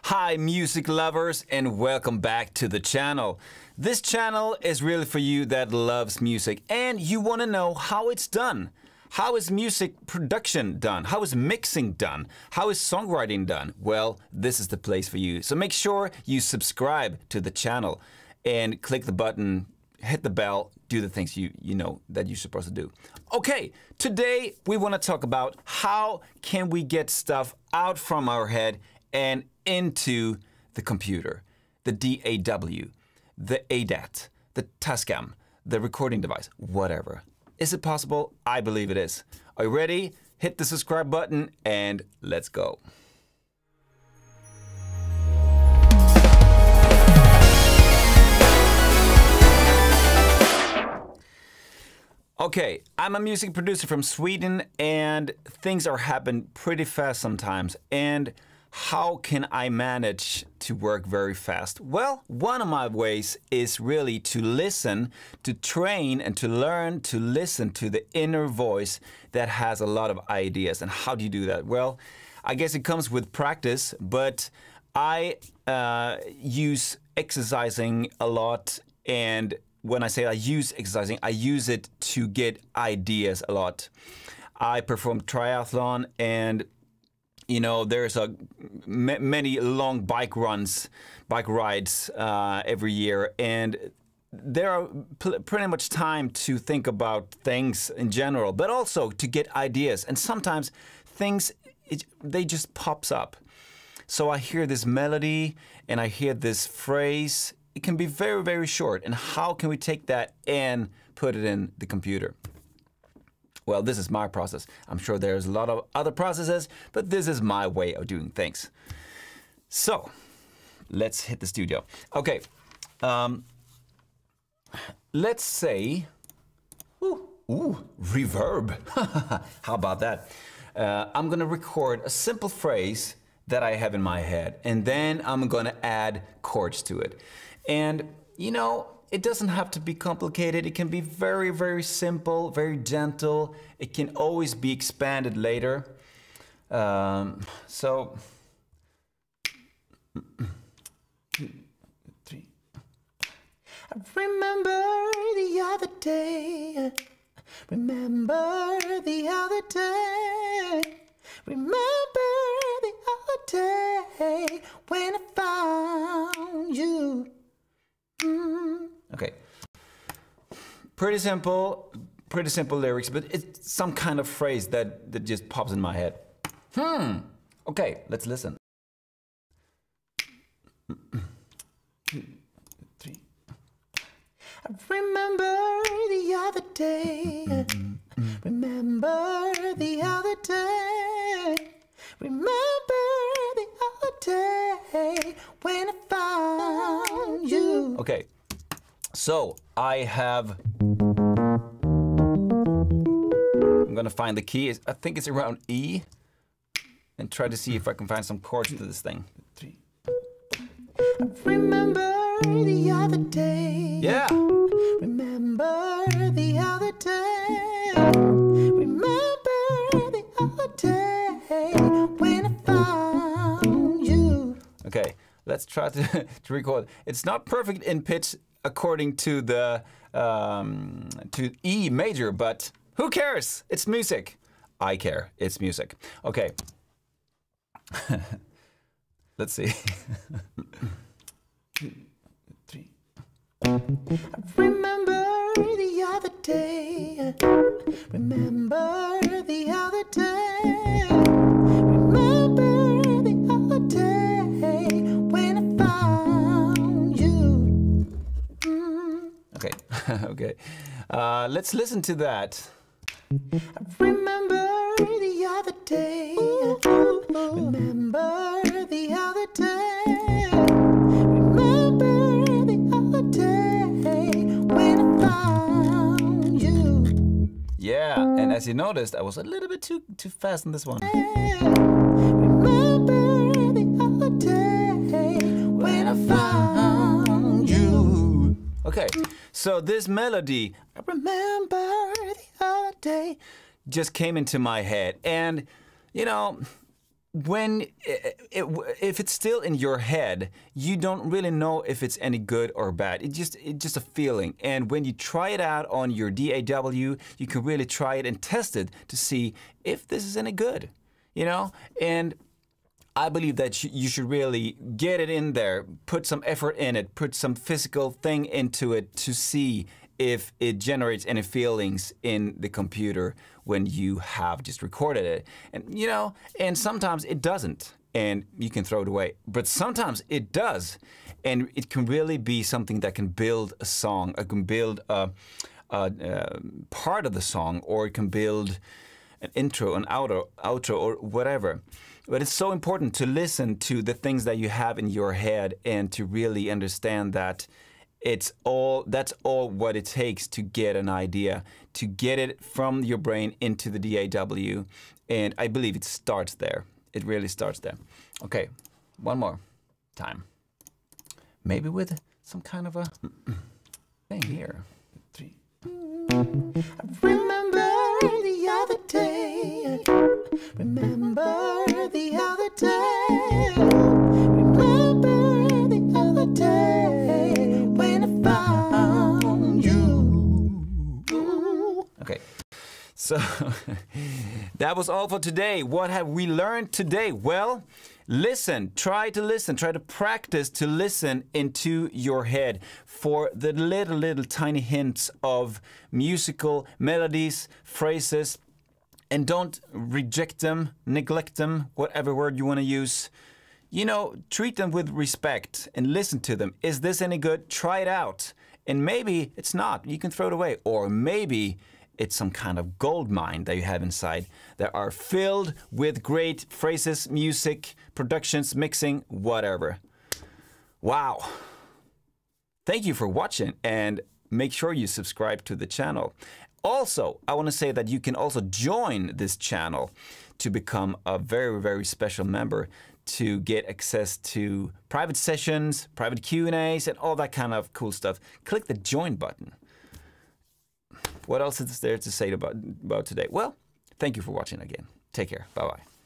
Hi music lovers and welcome back to the channel. This channel is really for you that loves music and you want to know how it's done. How is music production done? How is mixing done? How is songwriting done? Well, this is the place for you. So make sure you subscribe to the channel and click the button, hit the bell, do the things you know that you're supposed to do. Okay, today we want to talk about how can we get stuff out from our head and into the computer, the DAW, the ADAT, the Tascam, the recording device, whatever. Is it possible? I believe it is. Are you ready? Hit the subscribe button and let's go. Okay, I'm a music producer from Sweden and things are happening pretty fast sometimes. And how can I manage to work very fast? Well, one of my ways is really to listen, to train and to learn to listen to the inner voice that has a lot of ideas. And how do you do that? Well, I guess it comes with practice, but I use exercising a lot. And when I say I use exercising, I use it to get ideas a lot. I perform triathlon and you know, there's many long bike rides every year, and there are pretty much time to think about things in general, but also to get ideas. And sometimes things, they just pops up. So I hear this melody and I hear this phrase. It can be very, very short. And how can we take that and put it in the computer? Well, this is my process. I'm sure there's a lot of other processes, but this is my way of doing things. So, let's hit the studio. Okay, let's say, reverb. How about that? I'm gonna record a simple phrase that I have in my head, and then I'm gonna add chords to it. And, you know, it doesn't have to be complicated. It can be very, very simple, very gentle. It can always be expanded later. So, 2, 3. I remember the other day. Remember the other day. Remember the other day when I found you. Okay, pretty simple lyrics, but it's some kind of phrase that just pops in my head. Okay, let's listen. 2, 3. I remember the other day. Remember the other day. Remember the other day when I found you. Okay, so I have, I'm gonna find the key. I think it's around E, and try to see if I can find some chords to this thing. 3. I remember the other day. Yeah. Remember the other day. Remember the other day when I found you. Okay, let's try to record. It's not perfect in pitch according to the to E major, but who cares? It's music. I care. It's music. Okay. Let's see. 2, 3. I remember the other day. Remember the other day. Remember the other day when I found you. Okay, okay. Let's listen to that. I remember the other day. Remember the other day. Remember the other day when I found you. Yeah, and as you noticed, I was a little bit too fast on this one. Remember the other day when I found you. Okay, so this melody, I remember the other day, just came into my head. And, you know, when if it's still in your head, you don't really know if it's any good or bad. It's just a feeling. And when you try it out on your DAW, you can really try it and test it to see if this is any good, you know? And I believe that you should really get it in there, put some effort in it, put some physical thing into it to see if it generates any feelings in the computer when you have just recorded it. And you know, and sometimes it doesn't, and you can throw it away. But sometimes it does, and it can really be something that can build a song, it can build a part of the song, or it can build an intro, an outro, or whatever. But it's so important to listen to the things that you have in your head and to really understand that that's all what it takes to get an idea, to get it from your brain into the DAW. And I believe it starts there. It really starts there. Okay, one more time. Maybe with some kind of a thing here. 3. I remember the other day. Remember the other day. Remember the other day when I found you. Okay, so that was all for today. What have we learned today? Well, listen, try to practice to listen into your head for the little tiny hints of musical melodies, phrases, and don't reject them, neglect them, whatever word you want to use. You know, treat them with respect and listen to them. Is this any good? Try it out. And maybe it's not. You can throw it away. Or maybe it's some kind of gold mine that you have inside that are filled with great phrases, music, productions, mixing, whatever. Wow. Thank you for watching, and make sure you subscribe to the channel. Also, I want to say that you can also join this channel to become a very special member to get access to private sessions, private Q&As, and all that kind of cool stuff. Click the join button. What else is there to say about today? Well, thank you for watching again. Take care. Bye-bye.